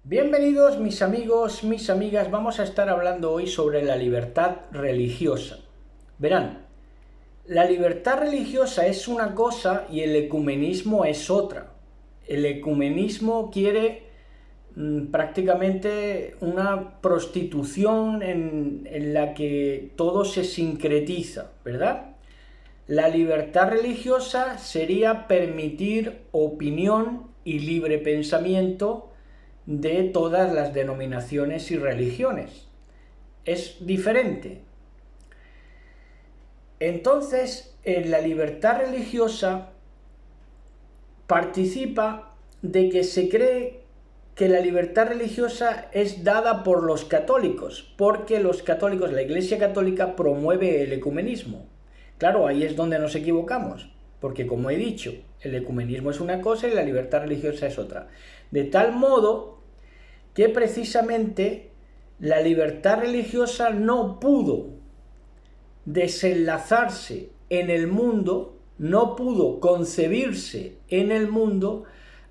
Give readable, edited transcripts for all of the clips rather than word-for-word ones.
Bienvenidos mis amigos, mis amigas, vamos a estar hablando hoy sobre la libertad religiosa. Verán, la libertad religiosa es una cosa y el ecumenismo es otra. El ecumenismo quiere prácticamente una prostitución en la que todo se sincretiza, ¿verdad? La libertad religiosa sería permitir opinión y libre pensamiento de todas las denominaciones y religiones. Es diferente. Entonces, en la libertad religiosa participa de que se cree que la libertad religiosa es dada por los católicos, porque los católicos, la Iglesia Católica promueve el ecumenismo. Claro, ahí es donde nos equivocamos, porque como he dicho, el ecumenismo es una cosa y la libertad religiosa es otra. De tal modo que precisamente la libertad religiosa no pudo desenlazarse en el mundo, no pudo concebirse en el mundo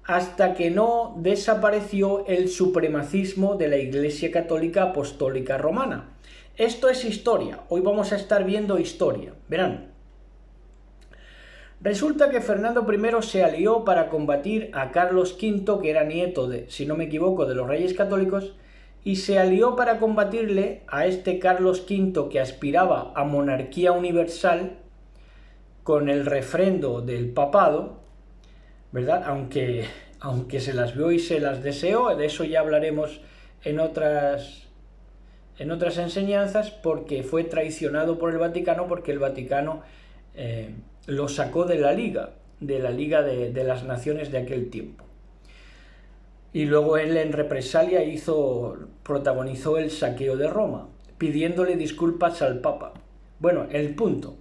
hasta que no desapareció el supremacismo de la Iglesia Católica Apostólica Romana. Esto es historia, hoy vamos a estar viendo historia, verán. Resulta que Fernando I se alió para combatir a Carlos V, que era nieto de, si no me equivoco, de los reyes católicos, y se alió para combatirle a este Carlos V que aspiraba a monarquía universal con el refrendo del papado, ¿verdad? Aunque se las vio y se las deseó, de eso ya hablaremos en otras enseñanzas, porque fue traicionado por el Vaticano, porque el Vaticano lo sacó de la Liga de las Naciones de aquel tiempo. Y luego él en represalia protagonizó el saqueo de Roma, pidiéndole disculpas al Papa. Bueno, el punto,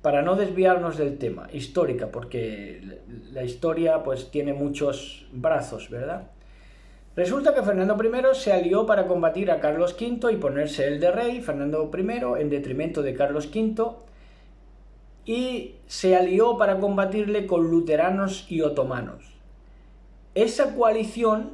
para no desviarnos del tema, histórica, porque la historia pues tiene muchos brazos, ¿verdad? Resulta que Fernando I se alió para combatir a Carlos V y ponerse él de rey, Fernando I, en detrimento de Carlos V, y se alió para combatirle con luteranos y otomanos. Esa coalición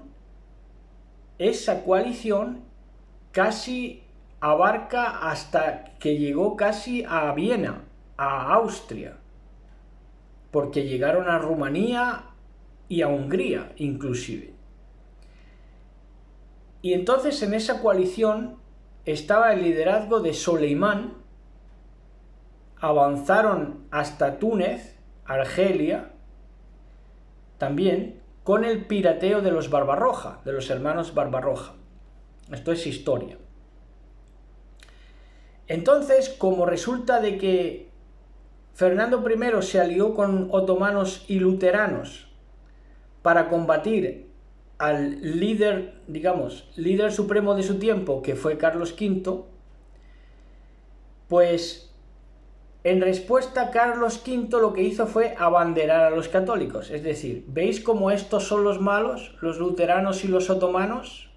casi abarca hasta que llegó casi a Viena, a Austria, porque llegaron a Rumanía y a Hungría inclusive. Y entonces en esa coalición estaba el liderazgo de Soleimán, avanzaron hasta Túnez, Argelia, también, con el pirateo de los Barbarroja, de los hermanos Barbarroja. Esto es historia. Entonces, como resulta de que Fernando I se alió con otomanos y luteranos para combatir al líder, digamos, líder supremo de su tiempo, que fue Carlos V, pues en respuesta, Carlos V lo que hizo fue abanderar a los católicos. Es decir, ¿veis cómo estos son los malos, los luteranos y los otomanos?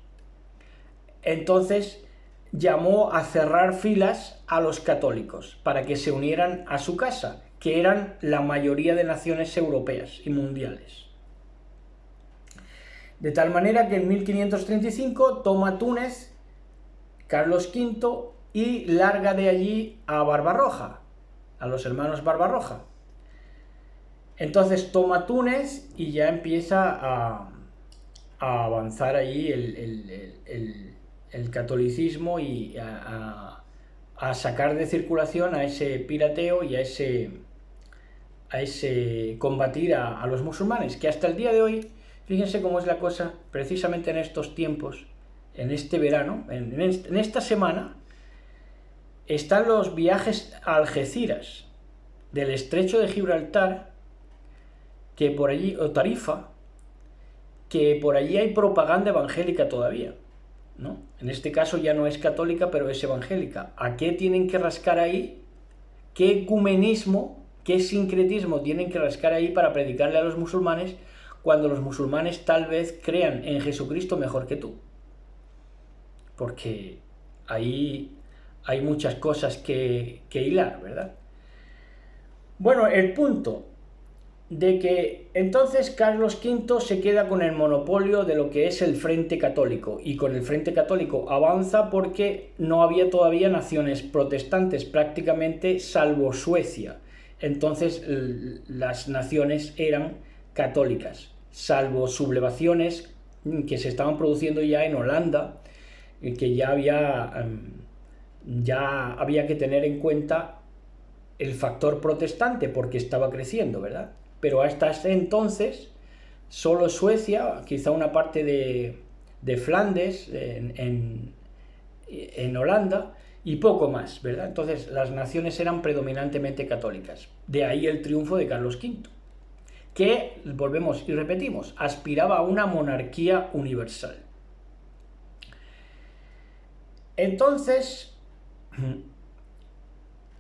Entonces llamó a cerrar filas a los católicos para que se unieran a su casa, que eran la mayoría de naciones europeas y mundiales. De tal manera que en 1535 toma Túnez Carlos V y larga de allí a Barbarroja, a los hermanos Barbarroja. Entonces toma Túnez y ya empieza a avanzar allí el catolicismo y a sacar de circulación a ese pirateo y a ese combatir a los musulmanes, que hasta el día de hoy, fíjense cómo es la cosa, precisamente en estos tiempos, en este verano, en esta semana, están los viajes a Algeciras, del estrecho de Gibraltar, que por allí, o Tarifa, que por allí hay propaganda evangélica todavía, ¿no? En este caso ya no es católica, pero es evangélica. ¿A qué tienen que rascar ahí? ¿Qué ecumenismo, qué sincretismo tienen que rascar ahí para predicarle a los musulmanes cuando los musulmanes tal vez crean en Jesucristo mejor que tú? Porque ahí hay muchas cosas que hilar, ¿verdad? Bueno, el punto. de que entonces Carlos V se queda con el monopolio de lo que es el Frente Católico, y con el Frente Católico avanza porque no había todavía naciones protestantes prácticamente, salvo Suecia. Entonces las naciones eran católicas, salvo sublevaciones que se estaban produciendo ya en Holanda, que ya había que tener en cuenta el factor protestante porque estaba creciendo, ¿verdad? Pero hasta ese entonces solo Suecia, quizá una parte de Flandes en Holanda, y poco más, ¿verdad? Entonces las naciones eran predominantemente católicas. De ahí el triunfo de Carlos V, que, volvemos y repetimos, aspiraba a una monarquía universal. Entonces,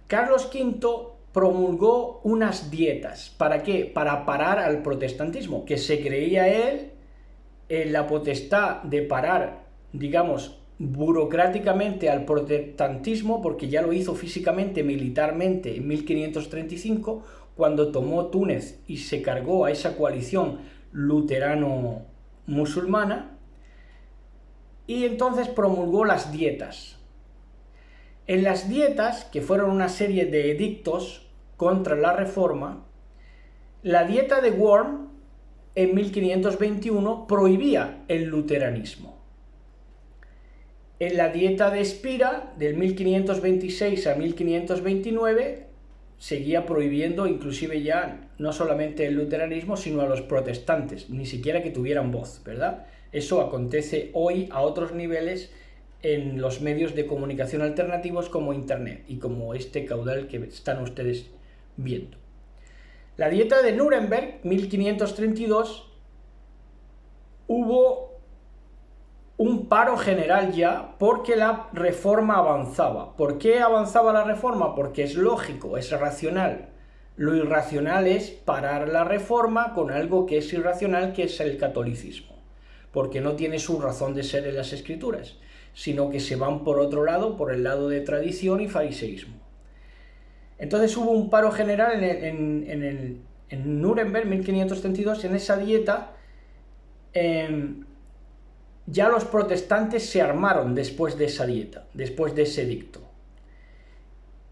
Carlos V promulgó unas dietas. ¿Para qué? Para parar al protestantismo, que se creía él en la potestad de parar, digamos, burocráticamente al protestantismo, porque ya lo hizo físicamente, militarmente, en 1535, cuando tomó Túnez y se cargó a esa coalición luterano-musulmana, y entonces promulgó las dietas. En las dietas, que fueron una serie de edictos contra la reforma, la dieta de Worms en 1521 prohibía el luteranismo. En la dieta de Spira, del 1526 a 1529, seguía prohibiendo inclusive ya no solamente el luteranismo, sino a los protestantes, ni siquiera que tuvieran voz, ¿verdad? Eso acontece hoy a otros niveles en los medios de comunicación alternativos como Internet y como este caudal que están ustedes viendo. La dieta de Nuremberg, 1532, hubo un paro general ya porque la reforma avanzaba. ¿Por qué avanzaba la reforma? Porque es lógico, es racional. Lo irracional es parar la reforma con algo que es irracional, que es el catolicismo, porque no tiene su razón de ser en las escrituras, sino que se van por otro lado, por el lado de tradición y fariseísmo. Entonces hubo un paro general en Nuremberg, 1532, en esa dieta. Ya los protestantes se armaron después de esa dieta, después de ese edicto.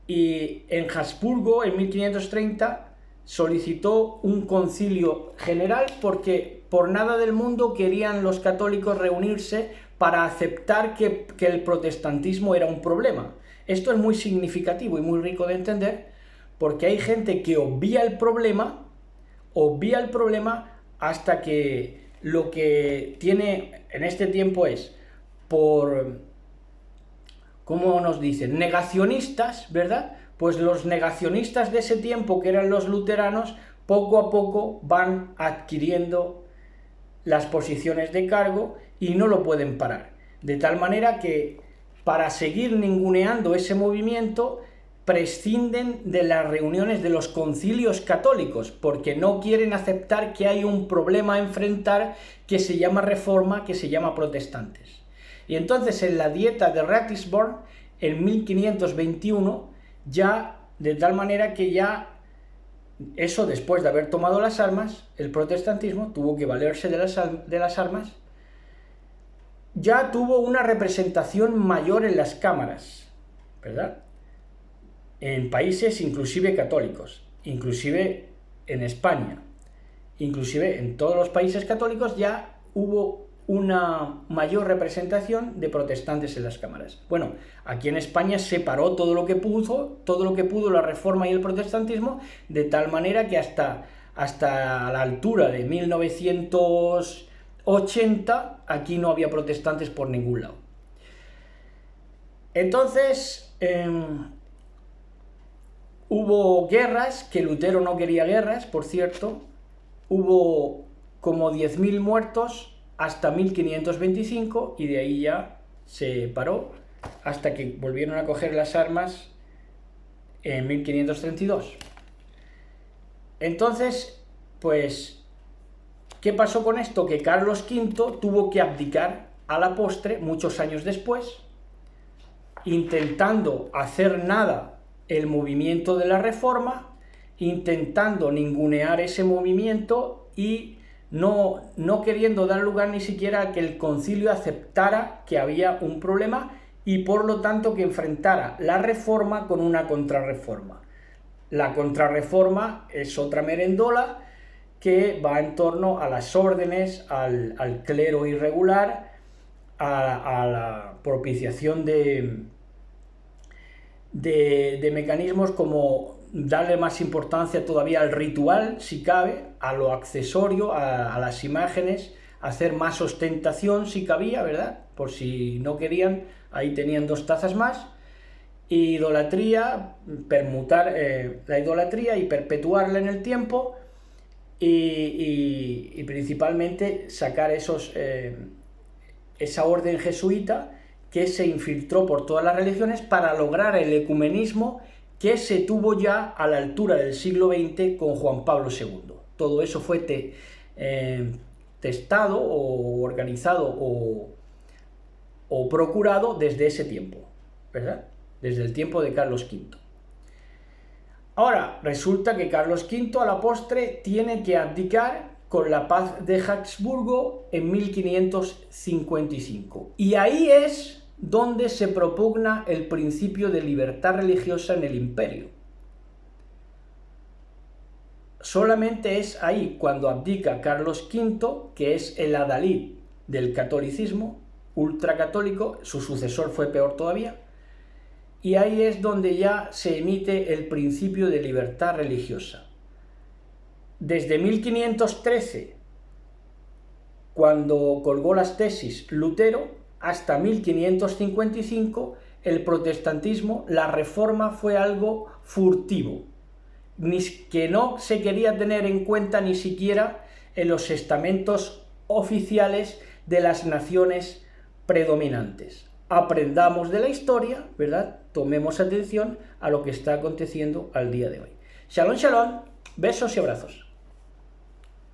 Y en Habsburgo, en 1530, solicitó un concilio general porque por nada del mundo querían los católicos reunirse para aceptar que el protestantismo era un problema. Esto es muy significativo y muy rico de entender, porque hay gente que obvia el problema hasta que lo que tiene en este tiempo es, ¿cómo nos dicen? Negacionistas, ¿verdad? Pues los negacionistas de ese tiempo, que eran los luteranos, poco a poco van adquiriendo las posiciones de cargo y no lo pueden parar. De tal manera que, para seguir ninguneando ese movimiento, prescinden de las reuniones de los concilios católicos, porque no quieren aceptar que hay un problema a enfrentar que se llama reforma, que se llama protestantes. Y entonces en la dieta de Ratisbonne, en 1521, ya, de tal manera que ya, eso después de haber tomado las armas, el protestantismo tuvo que valerse de las armas, ya tuvo una representación mayor en las cámaras, ¿verdad? En países inclusive católicos, inclusive en España, inclusive en todos los países católicos ya hubo una mayor representación de protestantes en las cámaras. Bueno, aquí en España se paró todo lo que pudo la reforma y el protestantismo, de tal manera que hasta la altura de 1980 aquí no había protestantes por ningún lado. Entonces, hubo guerras, que Lutero no quería guerras, por cierto. Hubo como 10.000 muertos hasta 1525 y de ahí ya se paró hasta que volvieron a coger las armas en 1532. Entonces, pues, ¿qué pasó con esto? Que Carlos V tuvo que abdicar a la postre, muchos años después, intentando hacer nada el movimiento de la reforma, intentando ningunear ese movimiento y no queriendo dar lugar ni siquiera a que el concilio aceptara que había un problema y por lo tanto que enfrentara la reforma con una contrarreforma. La contrarreforma es otra merendola que va en torno a las órdenes, al clero irregular, a la propiciación de mecanismos como darle más importancia todavía al ritual, si cabe, a lo accesorio, a las imágenes, hacer más ostentación si cabía, ¿verdad? Por si no querían, ahí tenían 2 tazas más. Idolatría, permutar la idolatría y perpetuarla en el tiempo y principalmente sacar esa orden jesuita que se infiltró por todas las religiones para lograr el ecumenismo que se tuvo ya a la altura del siglo XX con Juan Pablo II. Todo eso fue testado o organizado o procurado desde ese tiempo, ¿verdad? Desde el tiempo de Carlos V. Ahora, resulta que Carlos V a la postre tiene que abdicar con la paz de Habsburgo en 1555. Y ahí es donde se propugna el principio de libertad religiosa en el imperio. Solamente es ahí cuando abdica Carlos V, que es el adalid del catolicismo, ultracatólico, su sucesor fue peor todavía, y ahí es donde ya se emite el principio de libertad religiosa. Desde 1513, cuando colgó las tesis Lutero, hasta 1555, el protestantismo, la reforma fue algo furtivo, que no se quería tener en cuenta ni siquiera en los estamentos oficiales de las naciones predominantes. Aprendamos de la historia, ¿verdad? Tomemos atención a lo que está aconteciendo al día de hoy. Shalom, shalom, besos y abrazos.